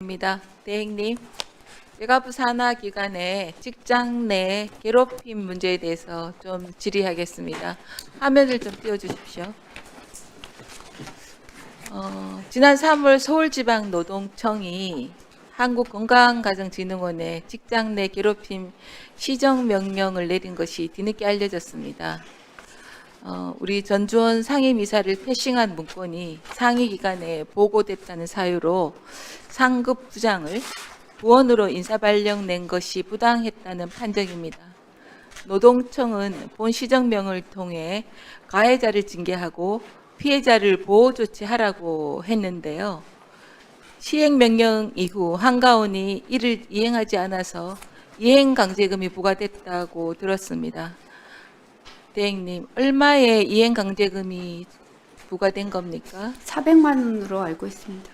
입니다. 대행님, 여가부 산하 기관의 직장 내 괴롭힘 문제에 대해서 좀 질의하겠습니다. 화면을 좀 띄워주십시오. 지난 3월 서울지방노동청이 한국건강가정진흥원에 직장 내 괴롭힘 시정명령을 내린 것이 뒤늦게 알려졌습니다. 우리 전주원 상임이사를 패싱한 문건이 상위기관에 보고됐다는 사유로 상급 부장을 부원으로 인사발령 낸 것이 부당했다는 판정입니다. 노동청은 본 시정명을 통해 가해자를 징계하고 피해자를 보호 조치하라고 했는데요. 시행명령 이후 한가원이 이를 이행하지 않아서 이행강제금이 부과됐다고 들었습니다. 대행님, 얼마의 이행강제금이 부과된 겁니까? 400만 원으로 알고 있습니다.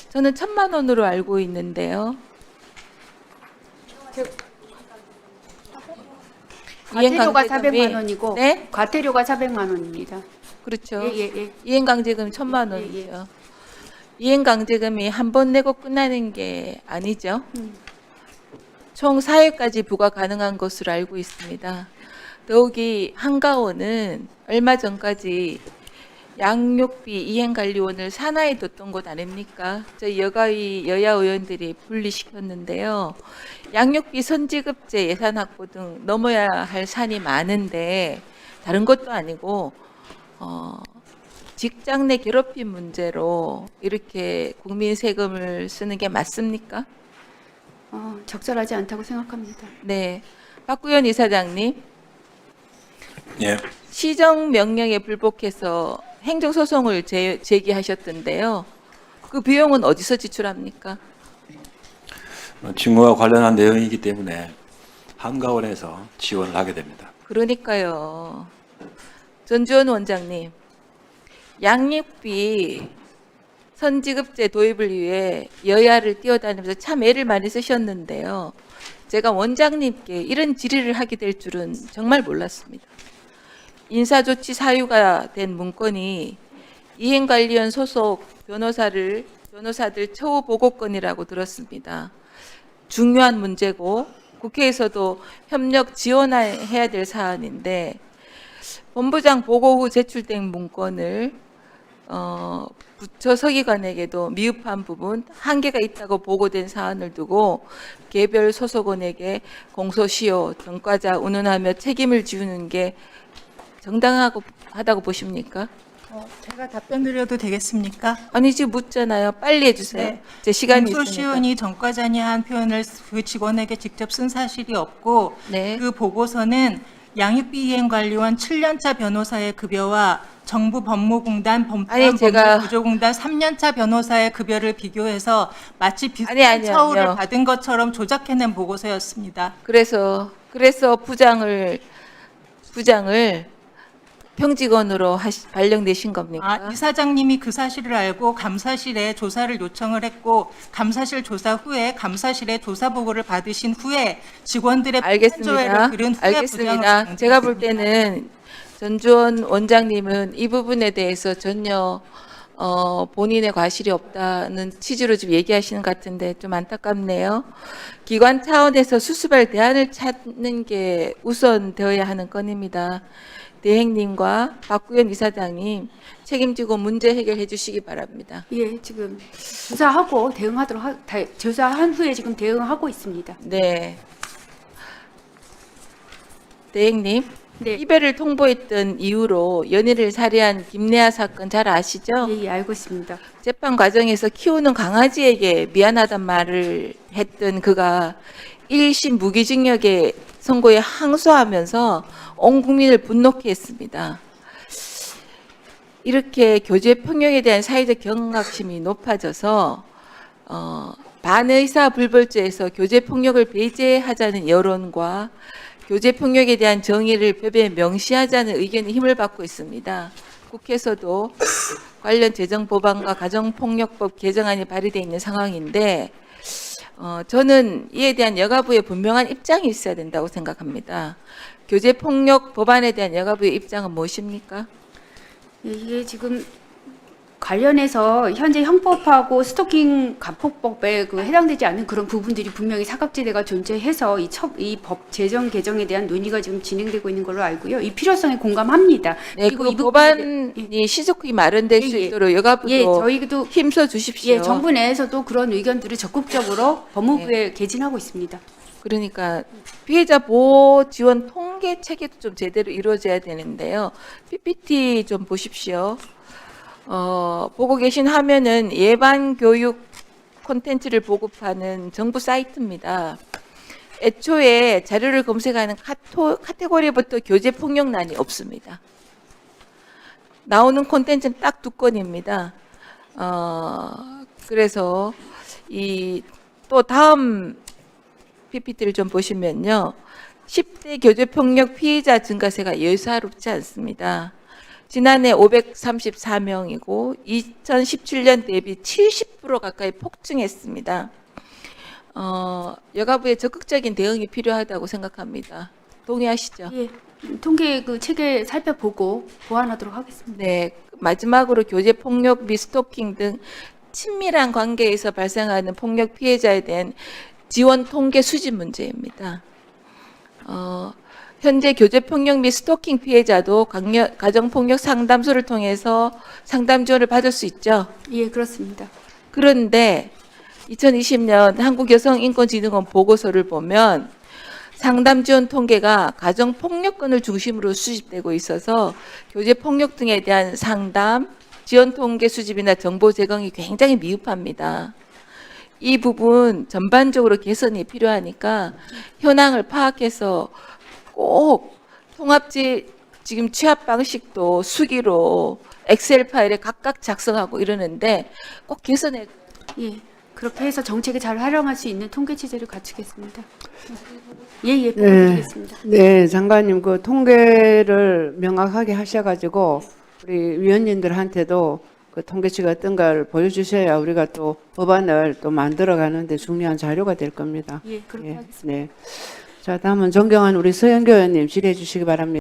저는 1,000만 원으로 알고 있는데요. 과태료가 이행강제금이 400만 원이고 네? 과태료가 400만 원입니다. 그렇죠. 예. 이행강제금 1,000만 원이죠. 이행강제금이 한 번 내고 끝나는 게 아니죠. 총 4회까지 부과 가능한 것으로 알고 있습니다. 더욱이 한가원은 얼마 전까지 양육비 이행관리원을 산하에 뒀던 곳 아닙니까? 저희 여가위 여야 의원들이 분리시켰는데요. 양육비 선지급제 예산 확보 등 넘어야 할 산이 많은데 다른 것도 아니고 직장 내 괴롭힘 문제로 이렇게 국민 세금을 쓰는 게 맞습니까? 적절하지 않다고 생각합니다. 네. 박구현 이사장님, 예, 시정명령에 불복해서 행정소송을 제기하셨던데요. 그 비용은 어디서 지출합니까? 직무와 관련한 내용이기 때문에 한가원에서 지원을 하게 됩니다. 그러니까요. 전주원 원장님, 양육비 선지급제 도입을 위해 여야를 뛰어다니면서 참 애를 많이 쓰셨는데요. 제가 원장님께 이런 질의를 하게 될 줄은 정말 몰랐습니다. 인사조치 사유가 된 문건이 이행관리원 소속 변호사들 처우 보고건이라고 들었습니다. 중요한 문제고 국회에서도 협력 지원해야 될 사안인데 본부장 보고 후 제출된 문건을 부처 서기관에게도 미흡한 부분, 한계가 있다고 보고된 사안을 두고 개별 소속원에게 공소시효, 전과자 운운하며 책임을 지우는 게 정당하다고 보십니까? 제가 답변 드려도 되겠습니까? 아니 지금 묻잖아요. 빨리 해주세요. 네. 제 시간이 있으니까. 공소시효니 전과자냐 한 표현을 그 직원에게 직접 쓴 사실이 없고 네. 그 보고서는 양육비 이행관리원 7년차 변호사의 급여와 정부 법무공단 아니, 제가- 법무구조공단 3년차 변호사의 급여를 비교해서 마치 비슷한 아니요. 처우를 받은 것처럼 조작해낸 보고서였습니다. 그래서 부장을 평직원으로 발령내신 겁니까? 이사장님이 그 사실을 알고 감사실에 조사를 요청을 했고 감사실 조사 후에 감사실의 조사 보고를 받으신 후에 직원들의 알겠습니다. 조회를 들은 후에 알겠습니다. 부장을 제가 볼 때는 전주원 원장님은 이 부분에 대해서 전혀 본인의 과실이 없다는 취지로 지금 얘기하시는 것 같은데 좀 안타깝네요. 기관 차원에서 수습할 대안을 찾는 게 우선되어야 하는 건입니다. 대행님과 박구현 이사장님 책임지고 문제 해결해 주시기 바랍니다. 예, 지금 조사하고 조사한 후에 지금 대응하고 있습니다. 네. 대행님, 네. 이별을 통보했던 이유로 연인을 살해한 김래아 사건 잘 아시죠? 예, 알고 있습니다. 재판 과정에서 키우는 강아지에게 미안하단 말을 했던 그가 1심 무기징역의 선고에 항소하면서 온 국민을 분노케 했습니다. 이렇게 교제 폭력에 대한 사회적 경각심이 높아져서 반의사 불벌죄에서 교제 폭력을 배제하자는 여론과 교제 폭력에 대한 정의를 법에 명시하자는 의견이 힘을 받고 있습니다. 국회에서도 관련 제정 법안과 가정폭력법 개정안이 발의되어 있는 상황인데 저는 이에 대한 여가부의 분명한 입장이 있어야 된다고 생각합니다. 교제폭력 법안에 대한 여가부의 입장은 무엇입니까? 예, 이게 지금 관련해서 현재 형법하고 스토킹 가폭법에 그 해당되지 않는 그런 부분들이 분명히 사각지대가 존재해서 이 법 제정 개정에 대한 논의가 지금 진행되고 있는 걸로 알고요. 이 필요성에 공감합니다. 네, 그리고 그 이 부분에 법안이 신속히 마련될 수 예, 예. 있도록 여가부도 예, 저희도 힘써 주십시오. 예, 정부 내에서도 그런 의견들을 적극적으로 법무부에 개진하고 있습니다. 그러니까 피해자 보호 지원 통계 체계도 좀 제대로 이루어져야 되는데요. PPT 좀 보십시오. 보고 계신 화면은 예방 교육 콘텐츠를 보급하는 정부 사이트입니다. 애초에 자료를 검색하는 카테고리부터 교재 폭력란이 없습니다. 나오는 콘텐츠는 딱 2건입니다. 그래서 또 다음 PPT를 좀 보시면요. 10대 교제폭력 피해자 증가세가 예사롭지 않습니다. 지난해 534명이고 2017년 대비 70% 가까이 폭증했습니다. 여가부의 적극적인 대응이 필요하다고 생각합니다. 동의하시죠? 예, 통계 그 체계 살펴보고 보완하도록 하겠습니다. 네, 마지막으로 교제 폭력 및 스토킹 등 친밀한 관계에서 발생하는 폭력 피해자에 대한 지원 통계 수집 문제입니다. 현재 교제 폭력 및 스토킹 피해자도 가정 폭력 상담소를 통해서 상담 지원을 받을 수 있죠. 예, 그렇습니다. 그런데 2020년 한국여성인권진흥원 보고서를 보면 상담 지원 통계가 가정 폭력건을 중심으로 수집되고 있어서 교제 폭력 등에 대한 상담, 지원 통계 수집이나 정보 제공이 굉장히 미흡합니다. 이 부분 전반적으로 개선이 필요하니까 현황을 파악해서 꼭 통합지 지금 취합 방식도 수기로 엑셀 파일에 각각 작성하고 이러는데 꼭 개선해. 예, 그렇게 해서 정책에 잘 활용할 수 있는 통계 체제를 갖추겠습니다. 예, 보여드리겠습니다. 네, 장관님 그 통계를 명확하게 하셔가지고 우리 위원님들한테도 그 통계치가 어떤 걸 보여주셔야 우리가 또 법안을 또 만들어가는데 중요한 자료가 될 겁니다. 예, 그렇게 하겠습니다. 네. 자, 다음은 존경하는 우리 서영교 의원님 질의해 주시기 바랍니다.